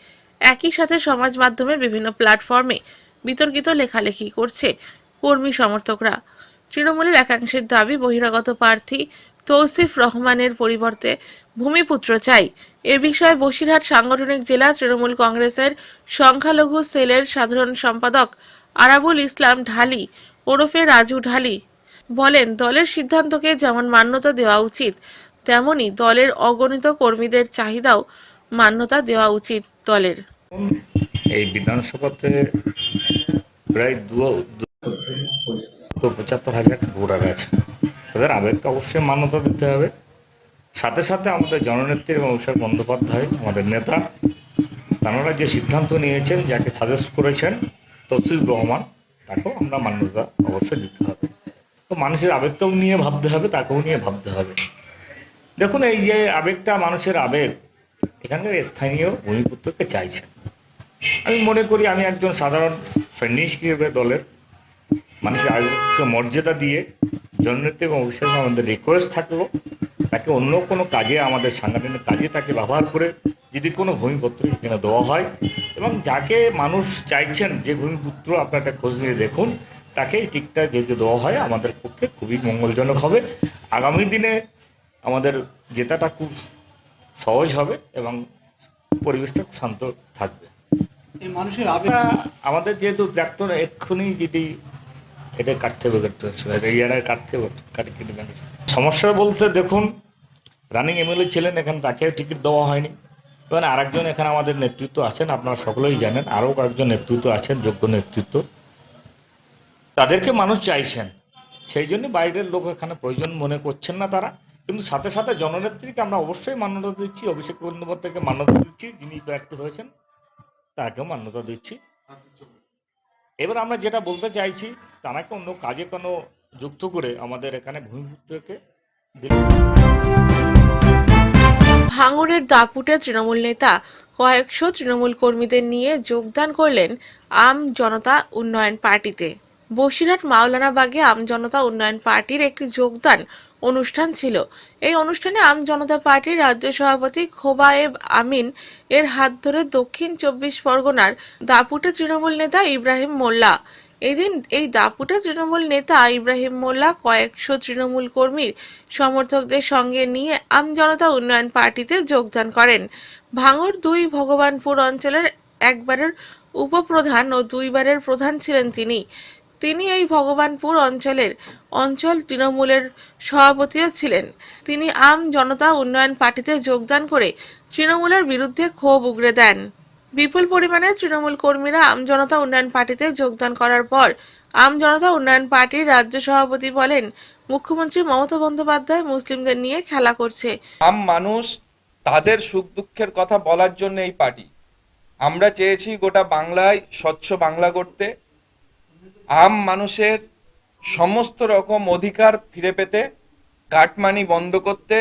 একই সাথে সমাজ মাধ্যমের বিভিন্ন প্ল্যাটফর্মে বিতর্কিত লেখালেখি করছে কর্মী সমর্থকরা। তৃণমূলের একাংশের দাবি, বহিরাগত প্রার্থী তৌসিফ রহমানের পরিবর্তে ভূমিপুত্র চাই। এ বিষয়ে বসিরহাট সাংগঠনিক জেলা তৃণমূল কংগ্রেসের সংখ্যালঘু সেলের সাধারণ সম্পাদক আরাবুল ইসলাম ঢালি ওরফে রাজু ঢালি বলেন, দলের সিদ্ধান্তকে যেমন মান্যতা দেওয়া উচিত, তেমনি দলের অগণিত কর্মীদের চাহিদাও মান্যতা দেওয়া উচিত দলের। এই বিধানসভাতে প্রায় 75,000 ভোটার আছে, তাদের আবেগকে অবশ্যই মান্যতা দিতে হবে। সাথে সাথে আমাদের জননেত্রী এবং অভিষেক বন্দ্যোপাধ্যায়, আমাদের নেতা, তাঁরা যে সিদ্ধান্ত নিয়েছেন, যাকে সাজেস্ট করেছেন তৌসিফ রহমান, তাকেও আমরা মান্যতা অবশ্যই দিতে হবে। তো মানুষের আবেগটাও নিয়ে ভাবতে হবে, তাকেও নিয়ে ভাবতে হবে। দেখুন, এই যে আবেগটা, মানুষের আবেগ, এখানকার স্থানীয় ভূমিপুত্রকে চাইছেন। আমি মনে করি, আমি একজন সাধারণ সৈনিক হিসেবে দলের মানুষের আয়োগকে মর্যাদা দিয়ে জননেত্রী এবং অভিষেক আমাদের রিকোয়েস্ট থাকলো তাকে অন্য কোনো কাজে, আমাদের সাংগঠনিক কাজে তাকে ব্যবহার করে যদি কোনো ভূমিপত্র এখানে দেওয়া হয়, এবং যাকে মানুষ চাইছেন যে ভূমিপুত্র আপনারা একটা খোঁজ নিয়ে দেখুন, তাকে এই টিকটা যদি দেওয়া হয় আমাদের পক্ষে খুবই মঙ্গলজনক হবে। আগামী দিনে আমাদের জেতাটা খুব সহজ হবে এবং পরিবেশটা শান্ত থাকবে। এই মানুষের আমাদের যেহেতু প্রাক্তন এক্ষুনি যদি এটা কাটতে হবে, কাটতে হবে। সমস্যা বলতে দেখুন, রানিং এমএলএ ছিলেন এখানে, তাকেও টিকিট দেওয়া হয়নি। এবং আরেকজন এখানে আমাদের নেতৃত্ব আছেন, আপনারা সকলেই জানেন, আরও কয়েকজন নেতৃত্ব আছেন, যোগ্য নেতৃত্ব, তাদেরকে মানুষ চাইছেন। সেই জন্য বাইরের লোক এখানে প্রয়োজন মনে করছেন না তারা। কিন্তু সাথে সাথে জননেত্রীকে আমরা অবশ্যই মান্যতা দিচ্ছি, অভিষেক বন্দ্যোপাধ্যায়কে মান্যতা দিচ্ছি, যিনি প্রার্থী হয়েছেন তাকেও মান্যতা দিচ্ছি। এবার আমরা যেটা বলতে চাইছি, তারাকে অন্য কাজে কোনো যুক্ত করে আমাদের এখানে ভূমিপুত্রকে ভাঙড়ের দাপুটে তৃণমূল নেতা কয়েকশো তৃণমূল কর্মীদের নিয়ে যোগদান করলেন আম জনতা উন্নয়ন পার্টিতে। বসিরহাট মাওলানাবাগে আম জনতা উন্নয়ন পার্টির একটি যোগদান অনুষ্ঠান ছিল। এই অনুষ্ঠানে আম জনতা পার্টির রাজ্য সভাপতি খোবায়েব আমিন এর হাত ধরে দক্ষিণ 24 পরগনার দাপুটে তৃণমূল নেতা ইব্রাহিম মোল্লা। এদিন এই দাপুটে তৃণমূল নেতা ইব্রাহিম মোল্লা কয়েকশো তৃণমূল কর্মীর সমর্থকদের সঙ্গে নিয়ে আম জনতা উন্নয়ন পার্টিতে যোগদান করেন। ভাঙড় 2 ভগবানপুর অঞ্চলের একবারের উপপ্রধান ও 2 বারের প্রধান ছিলেন তিনি এই ভগবানপুর অঞ্চল তৃণমূলের সভাপতিও ছিলেন। তিনি আম জনতা উন্নয়ন পার্টিতে যোগদান করে তৃণমূলের বিরুদ্ধে ক্ষোভ উগরে দেন। বিপুল পরিমাণে তৃণমূল কর্মীরা আম জনতা উন্নয়ন পার্টিতে যোগদান করার পর আম জনতা উন্নয়ন পার্টির রাজ্য সভাপতি বলেন, মুখ্যমন্ত্রী মমতা বন্দ্যোপাধ্যায় মুসলিমদের নিয়ে খেলা করছে। আম মানুষ তাদের সুখ দুঃখের কথা বলার জন্য এই পার্টি। আমরা চেয়েছি গোটা বাংলায় স্বচ্ছ বাংলা করতে, আম মানুষের সমস্ত রকম অধিকার ফিরে পেতে, কাটমানি বন্ধ করতে,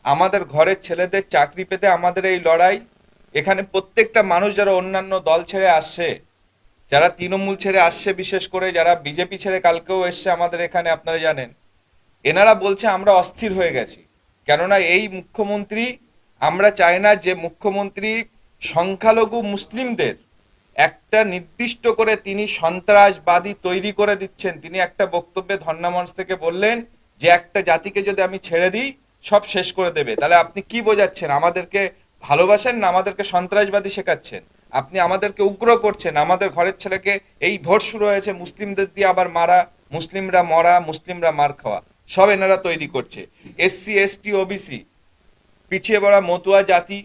আমাদের ঘরের ছেলেদের চাকরি পেতে আমাদের এই লড়াই। এখানে প্রত্যেকটা মানুষ যারা অন্যান্য দল ছেড়ে আসছে, যারা তৃণমূল ছেড়ে আসছে, বিশেষ করে যারা বিজেপি ছেড়ে কালকেও এসছে আমাদের এখানে, আপনারা জানেন, এনারা বলছে আমরা অস্থির হয়ে গেছি। কেননা এই মুখ্যমন্ত্রী, আমরা চাই না যে মুখ্যমন্ত্রী সংখ্যালঘু মুসলিমদের একটা নির্দিষ্ট করে তিনি সন্ত্রাসবাদী তৈরি করে দিচ্ছেন। তিনি একটা বক্তব্যে ধর্ণামঞ্চ থেকে বললেন যে একটা জাতিকে যদি আমি ছেড়ে দিই সব শেষ করে দেবে। তাহলে আপনি কি বোঝাচ্ছেন? আমাদেরকে ভালোবাসেন না আমাদেরকে সন্ত্রাসবাদী শেখাচ্ছেন? আপনি আমাদেরকে উগ্র করছেন। আমাদের ঘরের ছেলেকে এই ভোট শুরু হয়েছে মুসলিমদের দিয়ে আবার মারা, মুসলিমরা মরা, মুসলিমরা মার খাওয়া, সব এনারা তৈরি করছে। এসসি এসটি ওবিসি পিছিয়ে পড়া মতুয়া জাতি,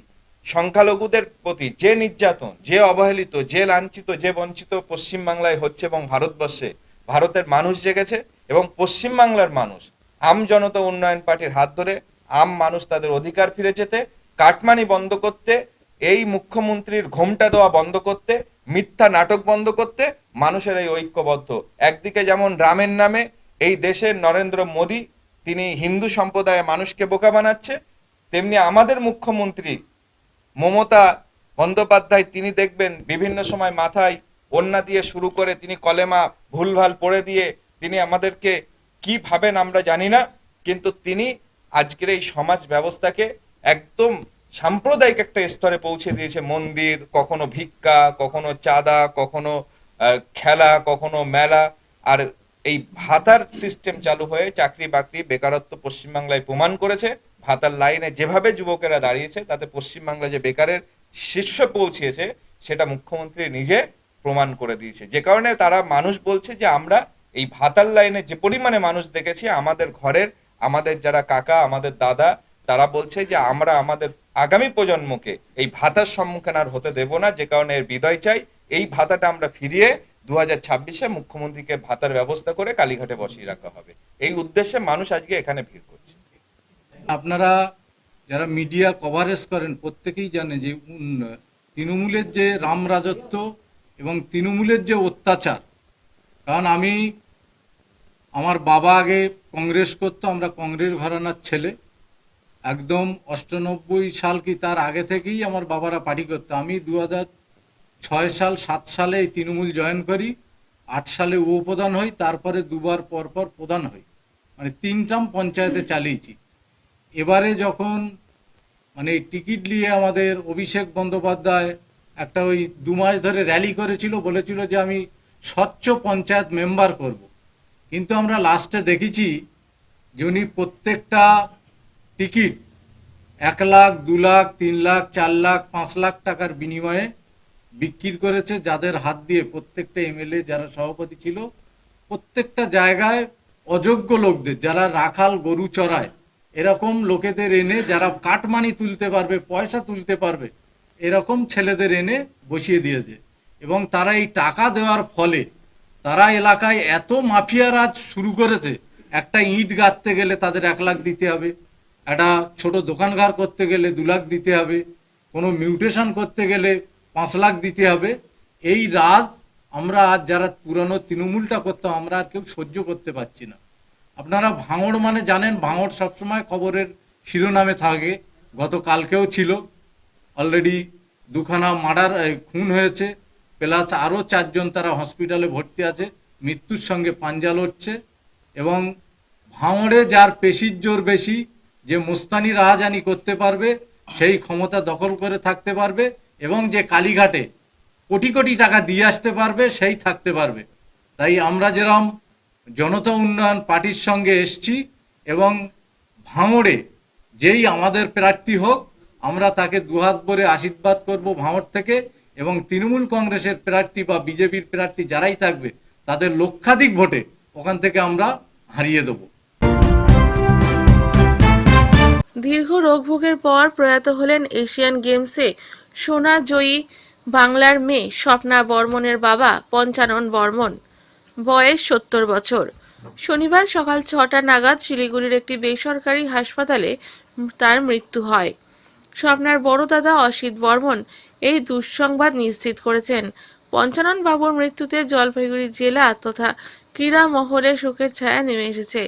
সংখ্যালঘুদের প্রতি যে নির্যাতন, যে অবহেলিত, যে লাঞ্ছিত, যে বঞ্চিত পশ্চিমবাংলায় হচ্ছে এবং ভারতবর্ষে, ভারতের মানুষ জেগেছে এবং পশ্চিমবাংলার মানুষ আম জনতা উন্নয়ন পার্টির হাত ধরে আম মানুষ তাদের অধিকার ফিরে যেতে, কাটমানি বন্ধ করতে, এই মুখ্যমন্ত্রীর ঘোমটা দেওয়া বন্ধ করতে, মিথ্যা নাটক বন্ধ করতে মানুষের এই ঐক্যবদ্ধ। একদিকে যেমন রামের নামে এই দেশের নরেন্দ্র মোদী তিনি হিন্দু সম্প্রদায়ের মানুষকে বোকা বানাচ্ছে, তেমনি আমাদের মুখ্যমন্ত্রী মমতা বন্দ্যোপাধ্যায় তিনি দেখবেন বিভিন্ন সময় মাথায় ওন্না দিয়ে শুরু করে তিনি কলেমা ভুলভাল পড়ে দিয়ে তিনি আমাদেরকে কি ভাবেন আমরা জানি না, কিন্তু তিনি আজকের এই সমাজ ব্যবস্থাকে একদম সাম্প্রদায়িক একটা স্তরে পৌঁছে দিয়েছে। মন্দির, কখনো ভিক্ষা, কখনো চাঁদা, কখনো খেলা, কখনো মেলা, আর এই ভাতার সিস্টেম চালু হয়ে চাকরি বাকরি বেকারত্ব পশ্চিমবাংলায় প্রমাণ করেছে। ভাতার লাইনে যেভাবে যুবকেরা দাঁড়িয়েছে তাতে পশ্চিমবাংলা যে বেকারের শীর্ষে পৌঁছেছে সেটা মুখ্যমন্ত্রী নিজে প্রমাণ করে দিয়েছে। যে কারণে তারা মানুষ বলছে যে আমরা এই ভাতার লাইনে যে পরিমাণে মানুষ দেখেছি, আমাদের ঘরের আমাদের যারা কাকা, আমাদের দাদা, তারা বলছে যে আমরা আমাদের আগামী প্রজন্মকে এই ভাতার সম্মুখীন আর হতে দেব না। যে কারণে এর বিদায় চাই। এই ভাতাটা আমরা ফিরিয়ে 2026-এ মুখ্যমন্ত্রীকে ভাতার ব্যবস্থা করে কালীঘাটে বসিয়ে রাখা হবে। এই উদ্দেশ্যে মানুষ আজকে এখানে ভিড় করছে। আপনারা যারা মিডিয়া কভারেজ করেন প্রত্যেকেই জানে যে তৃণমূলের যে রাম রাজত্ব এবং তৃণমূলের যে অত্যাচার। কারণ আমার বাবা আগে কংগ্রেস করতো, আমরা কংগ্রেস ঘরানার ছেলে, একদম 98 সাল কি তার আগে থেকেই আমার বাবারা পার্টি করতো। আমি 6 সাল 7 সালে এই তৃণমূল জয়েন করি, 8 সালে উপপ্রধান হই, তারপরে দুবার পরপর প্রধান হই, মানে 3 টার্ম পঞ্চায়েতে চালিয়েছি। এবারে যখন মানে এই টিকিট নিয়ে আমাদের অভিষেক বন্দ্যোপাধ্যায় একটা ওই 2 মাস ধরে র্যালি করেছিল, বলেছিল যে আমি স্বচ্ছ পঞ্চায়েত মেম্বার করব, কিন্তু আমরা লাস্টে দেখেছি যে উনি প্রত্যেকটা টিকিট 1 লাখ, 2 লাখ, 3 লাখ, 4 লাখ, 5 লাখ টাকার বিনিময়ে বিক্রি করেছে, যাদের হাত দিয়ে প্রত্যেকটা এমএলএ যারা সভাপতি ছিল প্রত্যেকটা জায়গায় অযোগ্য লোকদের, যারা রাখাল গরু চড়ায় এরকম লোকেদের এনে, যারা কাটমানি তুলতে পারবে, পয়সা তুলতে পারবে, এরকম ছেলেদের এনে বসিয়ে দিয়েছে। এবং তারা এই টাকা দেওয়ার ফলে তারা এলাকায় এত মাফিয়া রাজ শুরু করেছে, একটা ইট গাঁথতে গেলে তাদের 1 লাখ দিতে হবে, একটা ছোট দোকানঘর করতে গেলে 2 লাখ দিতে হবে, কোনো মিউটেশন করতে গেলে 5 লাখ দিতে হবে। এই রাজ আমরা আজ যারা পুরনো তৃণমূলটা করতাম আমরা আর কেউ সহ্য করতে পারছি না। আপনারা ভাঙড় মানে জানেন, ভাঙড় সবসময় খবরের শিরোনামে থাকে, গতকালকেও ছিল, অলরেডি 2খানা মার্ডার খুন হয়েছে, প্লাস আরও 4 জন তারা হসপিটালে ভর্তি আছে, মৃত্যুর সঙ্গে পাঞ্জা লড়ছে। এবং ভাঙড়ে যার পেশির জোর বেশি, যে মুস্তানি রাহাজানি করতে পারবে, সেই ক্ষমতা দখল করে থাকতে পারবে, এবং যে কালীঘাটে কোটি কোটি টাকা দিয়ে আসতে পারবে সেই থাকতে পারবে। তাই আমরা যেরকম জনতা উন্নয়ন পার্টির সঙ্গে এসছি, এবং ভাঙড়ে যেই আমাদের প্রার্থী হোক আমরা তাকে দুহাত ভরে আশীর্বাদ করব ভাঙড় থেকে, এবং তৃণমূল কংগ্রেসের প্রার্থী বা বিজেপির প্রার্থী যারাই থাকবে তাদের লক্ষাধিক ভোটে ওখান থেকে আমরা হারিয়ে দেব। দীর্ঘ রোগভোগের পর প্রয়াত হলেন এশিয়ান গেমসে সোনা জয়ী বাংলার মেয়ে স্বপ্না বর্মনের বাবা পঞ্চানন বর্মন, বয়স 70 বছর। শনিবার সকাল 6টা নাগাদ শিলিগুড়ির একটি বেসরকারি হাসপাতালে তার মৃত্যু হয়। স্বপ্নার বড় দাদা অসিত বর্মন এই দুঃসংবাদ নিশ্চিত করেছেন। পঞ্চানন বাবুর মৃত্যুতে জলপাইগুড়ি জেলা তথা ক্রীড়া মহলে শোকের ছায়া নেমে এসেছে।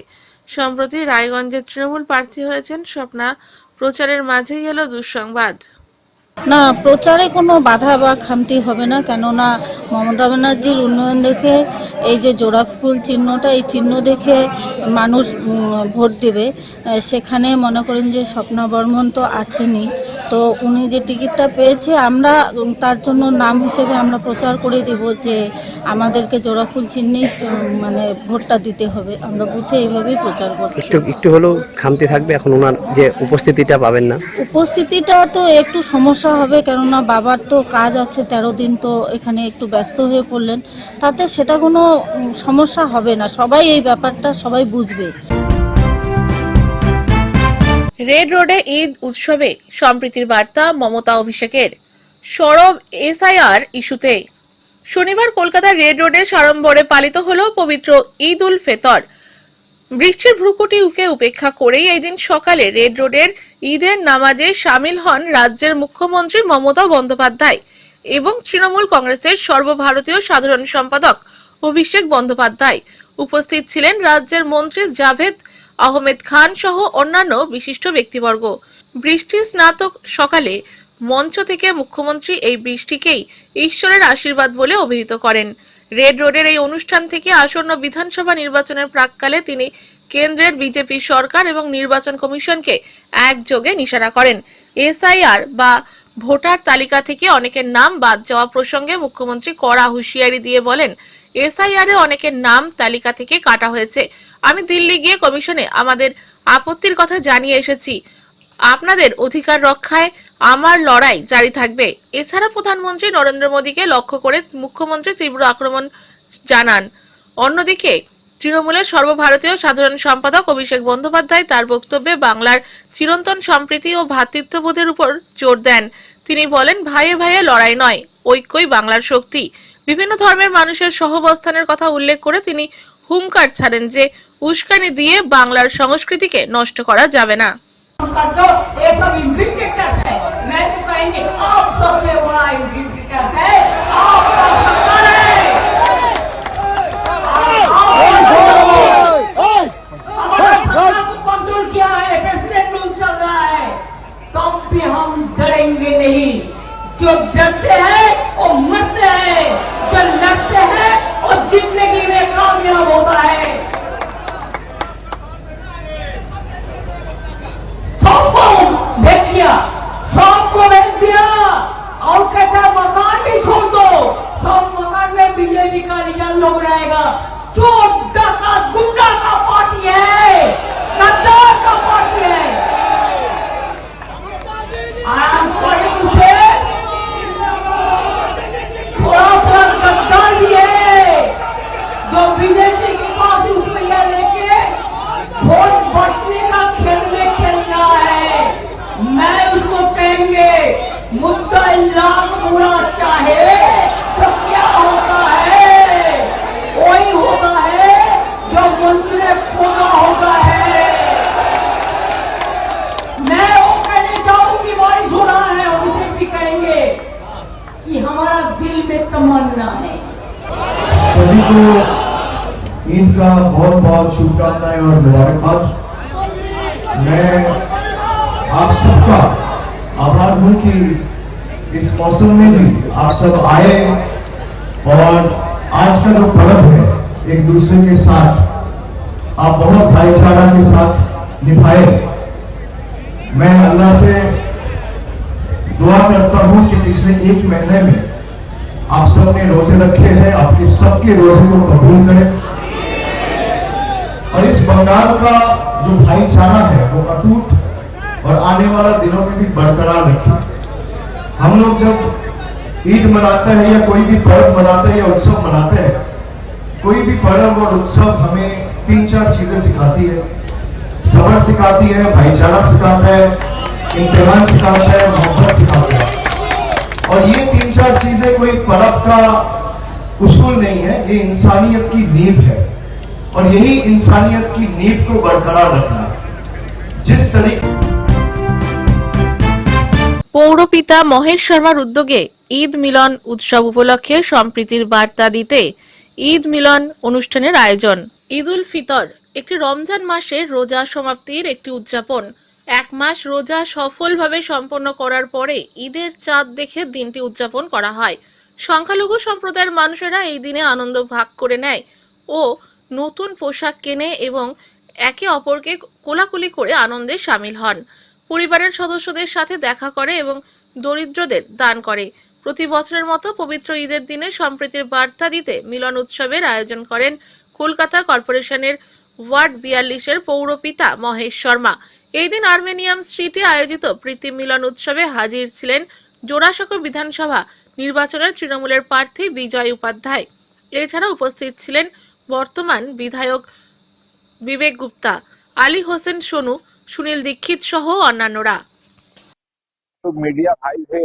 সম্প্রতি রায়গঞ্জের তৃণমূল প্রার্থী হয়েছেন স্বপ্না, প্রচারের মাঝেই এলো দুঃসংবাদ। না, প্রচারে কোনো বাধা বা খামতি হবে না, কেননা মমতা ব্যানার্জির উন্নয়ন দেখে এই যে জোড়া ফুল চিহ্নটা, এই চিহ্ন দেখে মানুষ ভোট দেবে। সেখানে মনে করেন যে স্বপ্না বর্মন তো আছেনই, তো উনি যে টিকিটটা পেয়েছে আমরা তার জন্য নাম হিসেবে আমরা প্রচার করে দেব যে আমাদেরকে জোড়া ফুল চিহ্নেই মানে ভোটটা দিতে হবে। আমরা বুথে এইভাবেই প্রচার করছি। একটু হলেও খামতি থাকবে, এখন ওনার যে উপস্থিতিটা পাবেন না, উপস্থিতিটা তো একটু সমস্যা হবে, কেননা বাবার তো কাজ আছে 13 দিন, তো এখানে একটু ব্যস্ত হয়ে পড়লেন, তাতে সেটা কোনো সমস্যা হবে না, সবাই এই ব্যাপারটা সবাই বুঝবে। রেড রোডে ঈদ উৎসবে সম্প্রীতির বার্তা মমতা অভিষেকের। সরব এসআইআর ইস্যুতে শনিবার কলকাতার রেড রোডে সাড়ম্বরে পালিত হলো পবিত্র ঈদ উল ফিতর। বৃষ্টির ভ্রুকুটিকে উপেক্ষা করেই এই দিন সকালে রেড রোডের ঈদের নামাজে সামিল হন রাজ্যের মুখ্যমন্ত্রী মমতা বন্দ্যোপাধ্যায় এবং তৃণমূল কংগ্রেসের সর্বভারতীয় সাধারণ সম্পাদক অভিষেক বন্দ্যোপাধ্যায়। উপস্থিত ছিলেন রাজ্যের মন্ত্রী জাভেদ আহমেদ খান সহ অন্যান্য বিশিষ্ট ব্যক্তিবর্গ। বৃষ্টি স্নাতক সকালে মঞ্চ থেকে মুখ্যমন্ত্রী এই বৃষ্টিকেই ঈশ্বরের আশীর্বাদ বলে অভিহিত করেন। রেড রোডের এই অনুষ্ঠান থেকে আসন্ন বিধানসভা নির্বাচনের প্রাক্কালে তিনি কেন্দ্রের বিজেপি সরকার এবং নির্বাচন কমিশনকে একযোগে নিশানা করেন। এসআইআর বা ভোটার তালিকা থেকে অনেকের নাম বাদ যাওয়া প্রসঙ্গে মুখ্যমন্ত্রী কড়া হুঁশিয়ারি দিয়ে বলেন, এসআইআরে অনেকের নাম তালিকা থেকে কাটা হয়েছে। আমি দিল্লি গিয়ে কমিশনে আমাদের আপত্তির কথা জানিয়ে এসেছি। আপনাদের অধিকার রক্ষায় আমার লড়াই জারি থাকবে। এছাড়া প্রধানমন্ত্রী নরেন্দ্র মোদীকে লক্ষ্য করে মুখ্যমন্ত্রী তীব্র আক্রমণ জানান। অন্যদিকে তৃণমূলের সর্বভারতীয় সাধারণ সম্পাদক অভিষেক বন্দ্যোপাধ্যায় তার বক্তব্যে বাংলার চিরন্তন সম্প্রীতি ও ভ্রাতৃত্ববোধের উপর জোর দেন। তিনি বলেন, ভাইয়ে ভাইয়ে লড়াই নয়, ঐক্যই বাংলার শক্তি। বিভিন্ন ধর্মের মানুষের সহাবস্থানের কথা উল্লেখ করে তিনি হুঙ্কার ছাড়েন যে উস্কানি দিয়ে বাংলার সংস্কৃতিকে নষ্ট করা যাবে না। जो डरते हैं वो मरते मतलब होता है। सबको भेज दिया, सबको भेज दिया और कहता मकान भी छोड़ दो, सब मकान में बीजेपी का रिजल्ट लोग रहेगा। चोर डाका गुंडा का पार्टी है, गद्दार का पार्टी है। आई एम सॉरी टू से थोड़ा सा गद्दार भी है जो बीजेपी के पास रुपया लेके वोट बटने का खेल में खेल रहा है। मैं उसको कहेंगे मुद्दा लाख बुरा चाहे तो क्या होता है, वही होता है जो मंत्री ने खोना होता है। मैं वो कहने चाहूँ कि बारिश हो रहा है और उसे भी कहेंगे कि हमारा दिल में तमन्ना है। सभी को ईद का बहुत बहुत शुभकामनाएं और मुबारकबाद। मैं आप सबका आभार हूँ कि इस मौसम में भी आप सब आए और आज का जो पर्व है एक दूसरे के साथ आप बहुत भाईचारा के साथ निभाए। मैं अल्लाह से दुआ करता हूँ कि पिछले एक महीने में आप सबने रोजे रखे हैं, आपके सबके रोजे को कबूल करें और इस बंगाल का जो भाईचारा है वो अटूट और आने वाला दिनों में भी बरकरार रखें। हम लोग जब ईद मनाते हैं या कोई भी पर्व मनाते हैं या उत्सव मनाते हैं, कोई भी पर्व और उत्सव हमें 3-4 चीजें सिखाती है। सब्र सिखाती है, भाईचारा सिखाता है, इम्तिहान सिखाता है, मोहब्बत सिखाता है। और ये 3-4 चीजें कोई पर्व का उसूल नहीं है, ये इंसानियत की नींव है और यही इंसानियत की नींव को बरकरार रखना है। जिस तरीके পৌরপিতা মহেশ শর্মার উদ্যোগে ঈদ মিলন উৎসব উপলক্ষে সম্প্রীতির বার্তা দিতে ঈদ মিলন অনুষ্ঠানের আয়োজন। ঈদ উল ফিতর একটি রমজান মাসের রোজা সমাপ্তির একটি উদযাপন। এক মাস রোজা সফলভাবে সম্পন্ন করার পরে ঈদের চাঁদ দেখে দিনটি উদযাপন করা হয়। সংখ্যালঘু সম্প্রদায়ের মানুষেরা এই দিনে আনন্দ ভাগ করে নেয় ও নতুন পোশাক কেনে এবং একে অপরকে কোলাকুলি করে আনন্দে শামিল হন। পরিবারের সদস্যদের সাথে দেখা করে এবং দরিদ্রদের দান করে। প্রতি বছরের মতো পবিত্র ঈদের দিনে সম্প্রীতির বার্তা দিতে মিলন উৎসবের আয়োজন করেন কলকাতা কর্পোরেশনের ওয়ার্ড 42-এর পৌরপিতা মহেশ শর্মা। এই দিন আর্মেনিয়াম স্ট্রিটে আয়োজিত প্রীতি মিলন উৎসবে হাজির ছিলেন জোড়াসাঁকো বিধানসভা নির্বাচনের তৃণমূলের প্রার্থী বিজয় উপাধ্যায়। এছাড়া উপস্থিত ছিলেন বর্তমান বিধায়ক বিবেক গুপ্তা, আলী হোসেন সোনু, सुनील दीक्षित सह अन्यान्यरा। तो मीडिया भाई से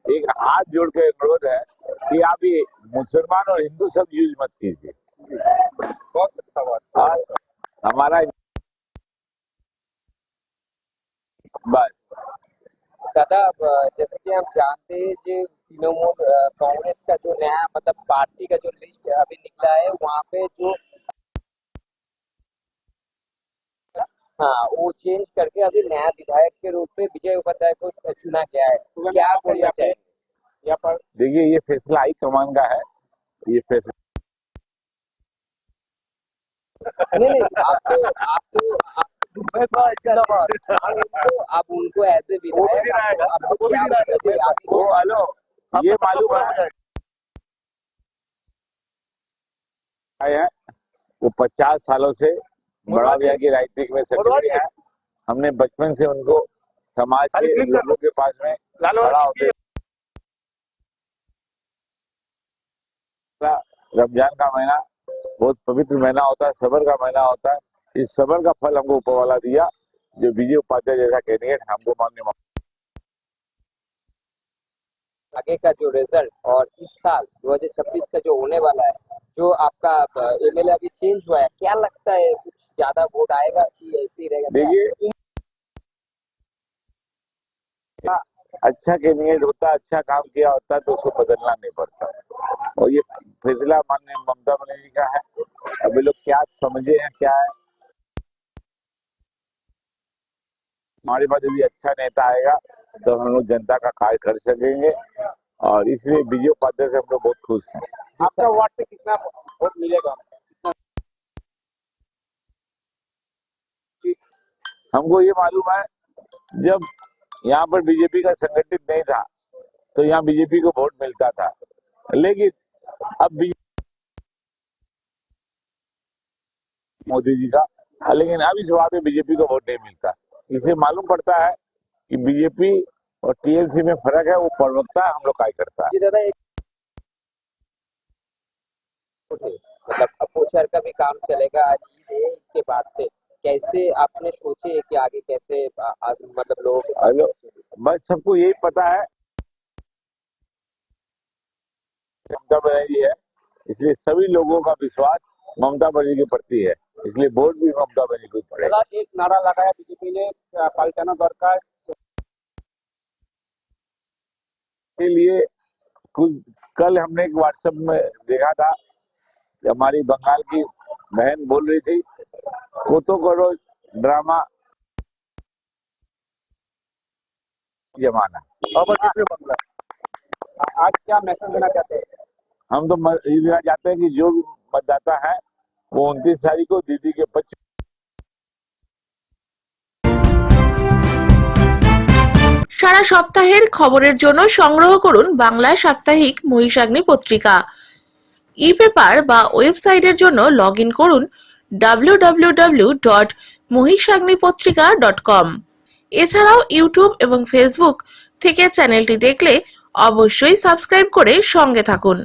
एक हाथ जोड़ के अनुरोध है कि आप ये मुसलमान और हिंदू सब यूज मत कीजिए। बहुत अच्छा बात। और हमारा बस दादा, जैसे कि हम जानते हैं जो तृणमूल कांग्रेस का जो नया मतलब पार्टी का जो लिस्ट अभी निकला है, वहाँ पे जो हाँ वो चेंज करके अभी नया विधायक के रूप में विजय उपाध्याय को चुना गया है। क्या बोलना चाहिए यहाँ पर? देखिए, ये फैसला हाई कमान का है। ये फैसला नहीं आप उनको ऐसे विधायक हेलो, ये मालूम है वो 50 सालों से बड़ा भैया की राजनीति में सक्रिय है। हमने बचपन से उनको समाज के लोगों के पास में खड़ा होते। रमजान का महीना बहुत पवित्र महीना होता है, सब्र का महीना होता है। इस सब्र का फल हमको ऊपर वाला दिया, जो विजय उपाध्याय जैसा कैंडिडेट हमको मानने आगे का जो रिजल्ट और इस साल 2026 का जो होने वाला है, जो आपका एमएलए अभी चेंज हुआ है, क्या लगता है कुछ ज्यादा वोट आएगा कि ऐसे ही रहेगा? देखिए, अच्छा कैंडिडेट होता, अच्छा काम किया होता तो उसको बदलना नहीं पड़ता। और ये फैसला माननीय ममता बनर्जी का है। अभी लोग क्या समझे हैं क्या है, हमारे पास यदि अच्छा नेता आएगा तो हम लोग जनता का कार्य कर सकेंगे और इसलिए विजय उपाध्याय से हम लोग बहुत खुश हैं। आपका वार्ड से कितना वोट मिलेगा? हमको ये मालूम है जब यहाँ पर बीजेपी का संगठित नहीं था तो यहाँ बीजेपी को वोट मिलता था, लेकिन अब मोदी जी का, लेकिन अब इस बार में बीजेपी को वोट नहीं मिलता। इससे मालूम पड़ता है कि बीजेपी और टीएमसी में फर्क है, वो प्रवक्ता हम लोग कार्यकर्ता जी दादा, एक मतलब अप्पू सर का भी काम चलेगा आज ईद के बाद से, कैसे आपने सोचे कि आगे कैसे मतलब लोग? बस सबको यही पता है ममता बनर्जी है, इसलिए सभी लोगों का विश्वास ममता बनर्जी के प्रति है, इसलिए वोट भी ममता बनर्जी को पड़ेगा। एक नारा लगाया बीजेपी ने, पालटाना दरकार के लिए कल हमने एक व्हाट्सएप में देखा था, हमारी बंगाल की बहन बोल रही थी, कोतो करो ड्रामा जमाना। आज क्या मैसेज देना चाहते हैं? हम तो ये देना चाहते हैं कि जो भी मतदाता है वो 29 तारीख को दीदी के पक्ष। সারা সপ্তাহের খবরের জন্য সংগ্রহ করুন বাংলা সাপ্তাহিক মহিষাগ্নি পত্রিকা। ই পেপার বা ওয়েবসাইটের জন্য লগ ইন করুন www.mohisagnipotrika.com। এছাড়াও ইউটিউব এবং ফেসবুক থেকে চ্যানেলটি দেখলে অবশ্যই সাবস্ক্রাইব করে সঙ্গে থাকুন।